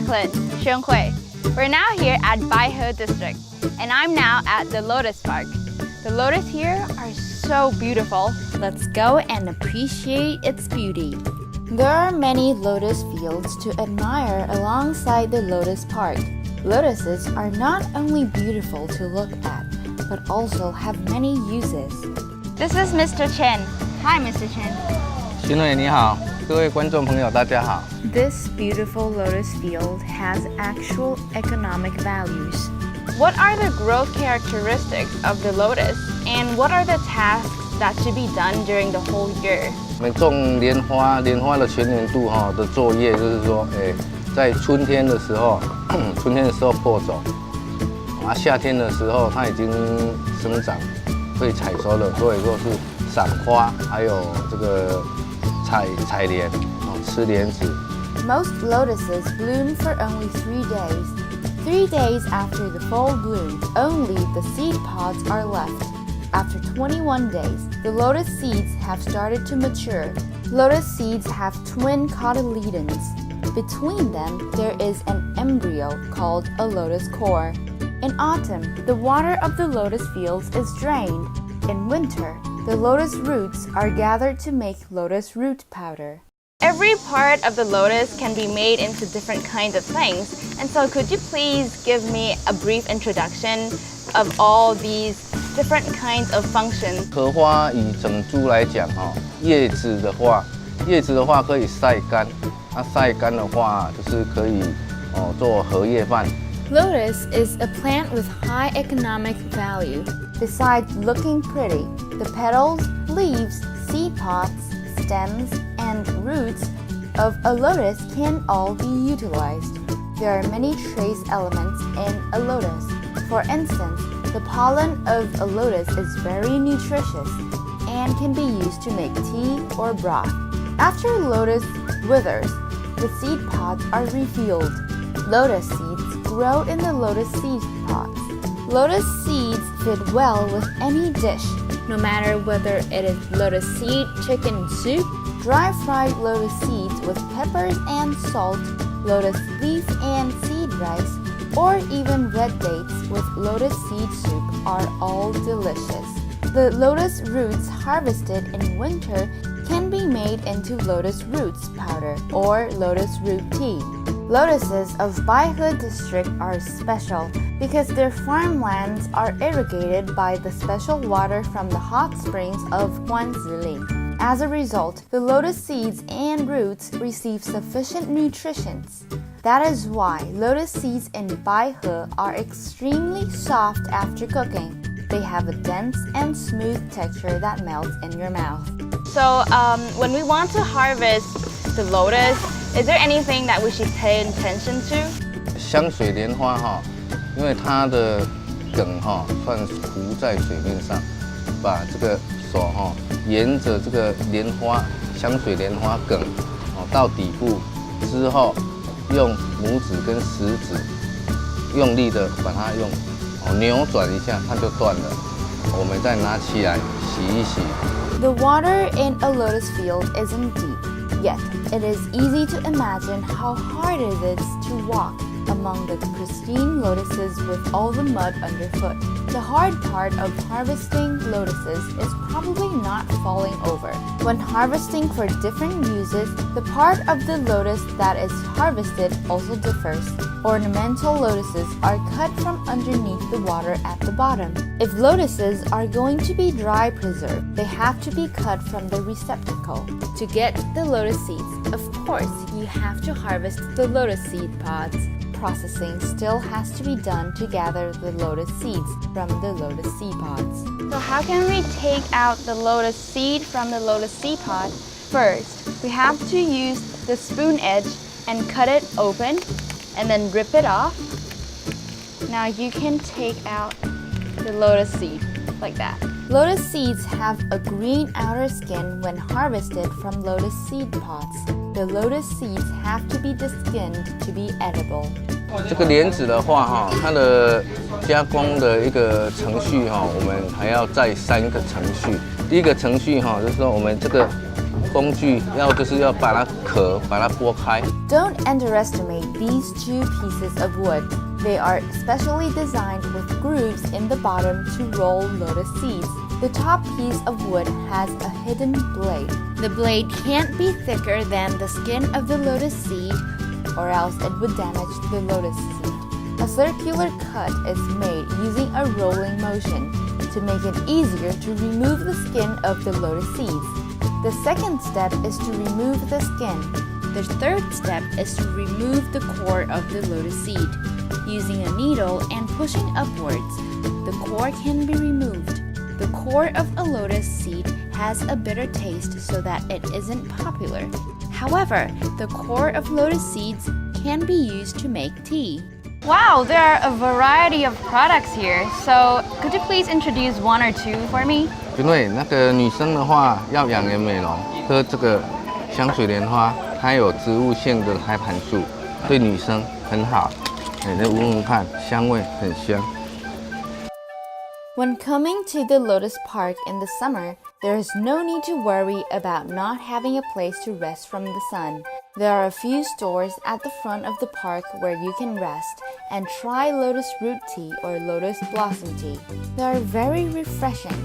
Jacqueline, Xuan Hui. We're now here at Baihe District, and I'm now at the Lotus Park. The lotus here are so beautiful. Let's go and appreciate its beauty. There are many lotus fields to admire alongside the Lotus Park. Lotuses are not only beautiful to look at, but also have many uses. This is Mr. Chen. Hi, Mr. Chen. 新蕊你好，各位观众朋友大家好。This beautiful lotus field has actual economic values. What are the growth characteristics of the lotus, and what are the tasks that should be done during the whole year? 我们种莲花的全年度的作业就是说，在春天的时候播种，夏天的时候它已经生长，可以采收了，所以说是赏花，还有这个采莲，吃莲子。Most lotuses bloom for only 3 days. 3 days after the full bloom, only the seed pods are left. After 21 days, the lotus seeds have started to mature. Lotus seeds have twin cotyledons. Between them, there is an embryo called a lotus core. In autumn, the water of the lotus fields is drained. In winter, the lotus roots are gathered to make lotus root powder. Every part of the lotus can be made into different kinds of things, and so could you please give me a brief introduction of all these different kinds of functions? 荷花以整株来讲，叶子的话可以晒干，晒干的话就是可以做荷叶饭。Lotus is a plant with high economic value. Besides looking pretty, the petals, leaves, seed pods, stems, and roots of a lotus can all be utilized. There are many trace elements in a lotus. For instance, the pollen of a lotus is very nutritious and can be used to make tea or broth. After lotus withers, the seed pods are refilled. Lotus seeds grow in the lotus seed pods. Lotus seeds fit well with any dish, no matter whether it is lotus seed chicken soup, dry fried lotus seeds with peppers and salt, lotus leaf and seed rice, or even red dates with lotus seed soup are all delicious. The lotus roots harvested in winter can be made into lotus roots powder or lotus root tea. Lotuses of Baihe District are special because their farmlands are irrigated by the special water from the hot springs of Huanziling. As a result, the lotus seeds and roots receive sufficient nutrition. That is why lotus seeds in Baihe are extremely soft after cooking. They have a dense and smooth texture that melts in your mouth. So, when we want to harvest the lotus, is there anything that we should pay attention to? 香水莲花因为它的梗算浮在水面上，把这个手沿着这个香水莲花梗到底部之后，用拇指跟食指用力的把它扭转一下，它就断了。我们再拿起来洗一洗。The water in a lotus field isn't deep, yet it is easy to imagine how hard it is to walk among the pristine lotuses with all the mud underfoot. The hard part of harvesting lotuses is probably not falling over. When harvesting for different uses, the part of the lotus that is harvested also differs. Ornamental lotuses are cut from underneath the water at the bottom. If lotuses are going to be dry preserved, they have to be cut from the receptacle. To get the lotus seeds, of course, you have to harvest the lotus seed pods. Processing still has to be done to gather the lotus seeds from the lotus seed pods. So how can we take out the lotus seed from the lotus seed pod? First, we have to use the spoon edge and cut it open and then rip it off. Now you can take out the lotus seed like that. Lotus seeds have a green outer skin when harvested from lotus seed pods. The lotus seeds have to be deskinned to be edible. 这个莲子的话它的加工的一个程序我们还要再3个程序。第一个程序就是说我们这个工具，就是要把它壳把它剥开。Don't underestimate these 2 pieces of wood. They are specially designed with grooves in the bottom to roll lotus seeds. The top piece of wood has a hidden blade. The blade can't be thicker than the skin of the lotus seed, or else it would damage the lotus seed. A circular cut is made using a rolling motion to make it easier to remove the skin of the lotus seeds. The second step is to remove the skin. The third step is to remove the core of the lotus seed. Using a needle and pushing upwards, the core can be removed. The core of a lotus seed has a bitter taste so that it isn't popular. However, the core of lotus seeds can be used to make tea. Wow, there are a variety of products here. So could you please introduce 1 or 2 for me? 因为那个女生的话要养颜美容，喝这个香水莲花，它有植物性的胎盘素，对女生很好。你再闻闻看，香味很香。When coming to the Lotus Park in the summer, there is no need to worry about not having a place to rest from the sun. There are a few stores at the front of the park where you can rest and try lotus root tea or lotus blossom tea. They are very refreshing.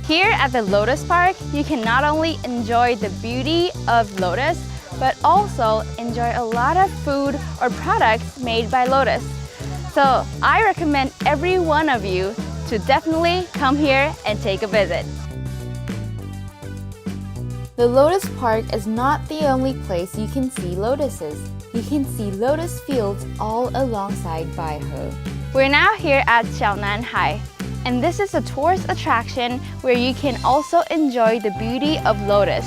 Here at the Lotus Park, you can not only enjoy the beauty of lotus, but also enjoy a lot of food or products made by Lotus. So I recommend every one of you to definitely come here and take a visit. The Lotus Park is not the only place you can see lotuses. You can see lotus fields all alongside Baihe. We're now here at Xiaonanhai, and this is a tourist attraction where you can also enjoy the beauty of lotus.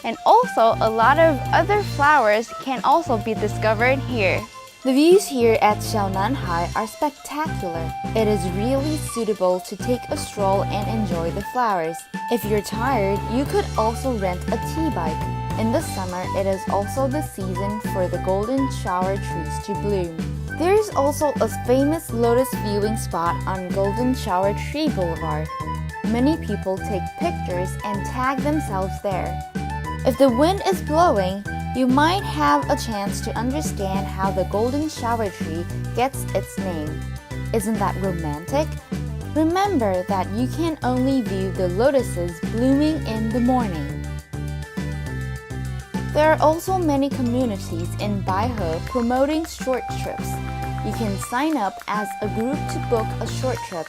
And also a lot of other flowers can also be discovered here. The views here at Xiaonanhai are spectacular. It is really suitable to take a stroll and enjoy the flowers. If you're tired, you could also rent a tea bike. In the summer, it is also the season for the golden shower trees to bloom. There is also a famous lotus viewing spot on Golden Shower Tree Boulevard. Many people take pictures and tag themselves there. If the wind is blowing, you might have a chance to understand how the golden shower tree gets its name. Isn't that romantic? Remember that you can only view the lotuses blooming in the morning. There are also many communities in Baihe promoting short trips. You can sign up as a group to book a short trip.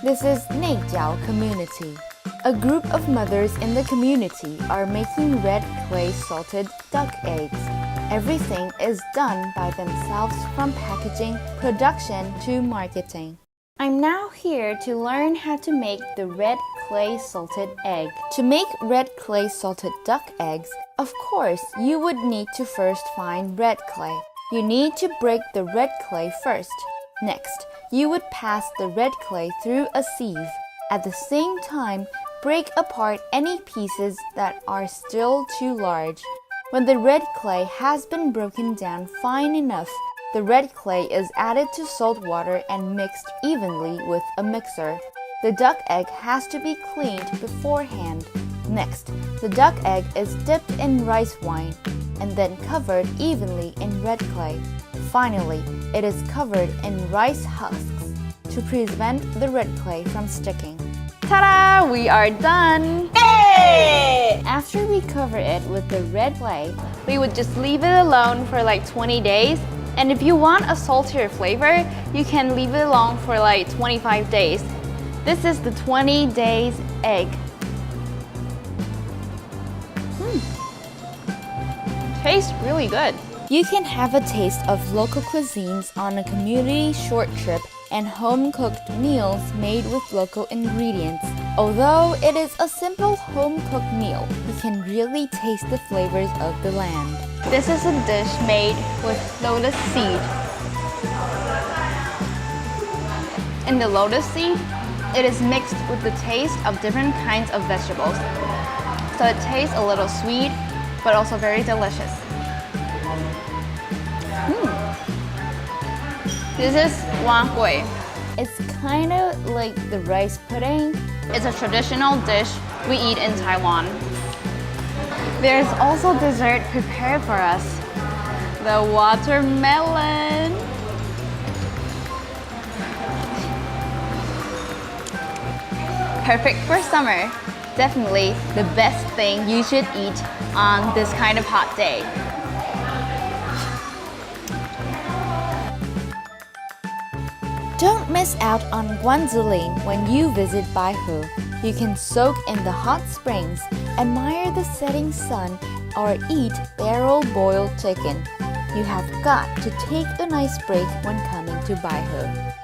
This is Neijiao Community. A group of mothers in the community are making red clay salted duck eggs. Everything is done by themselves from packaging, production to marketing. I'm now here to learn how to make the red clay salted egg. To make red clay salted duck eggs, of course, you would need to first find red clay. You need to break the red clay first. Next, you would pass the red clay through a sieve. At the same time, break apart any pieces that are still too large. When the red clay has been broken down fine enough, the red clay is added to salt water and mixed evenly with a mixer. The duck egg has to be cleaned beforehand. Next, the duck egg is dipped in rice wine and then covered evenly in red clay. Finally, it is covered in rice husks to prevent the red clay from sticking. Ta-da! We are done! Hey! After we cover it with the red clay, we would just leave it alone for like 20 days. And if you want a saltier flavor, you can leave it alone for like 25 days. This is the 20 days egg. Tastes really good. You can have a taste of local cuisines on a community short trip and home-cooked meals made with local ingredients. Although it is a simple home-cooked meal, you can really taste the flavors of the land. This is a dish made with lotus seed. In the lotus seed, it is mixed with the taste of different kinds of vegetables. So it tastes a little sweet, but also very delicious. This is gui. It's kind of like the rice pudding. It's a traditional dish we eat in Taiwan. There's also dessert prepared for us. The watermelon. Perfect for summer. Definitely the best thing you should eat on this kind of hot day. Don't miss out on guanzolin when you visit Baihu. You can soak in the hot springs, admire the setting sun, or eat barrel-boiled chicken. You have got to take a nice break when coming to Baihu.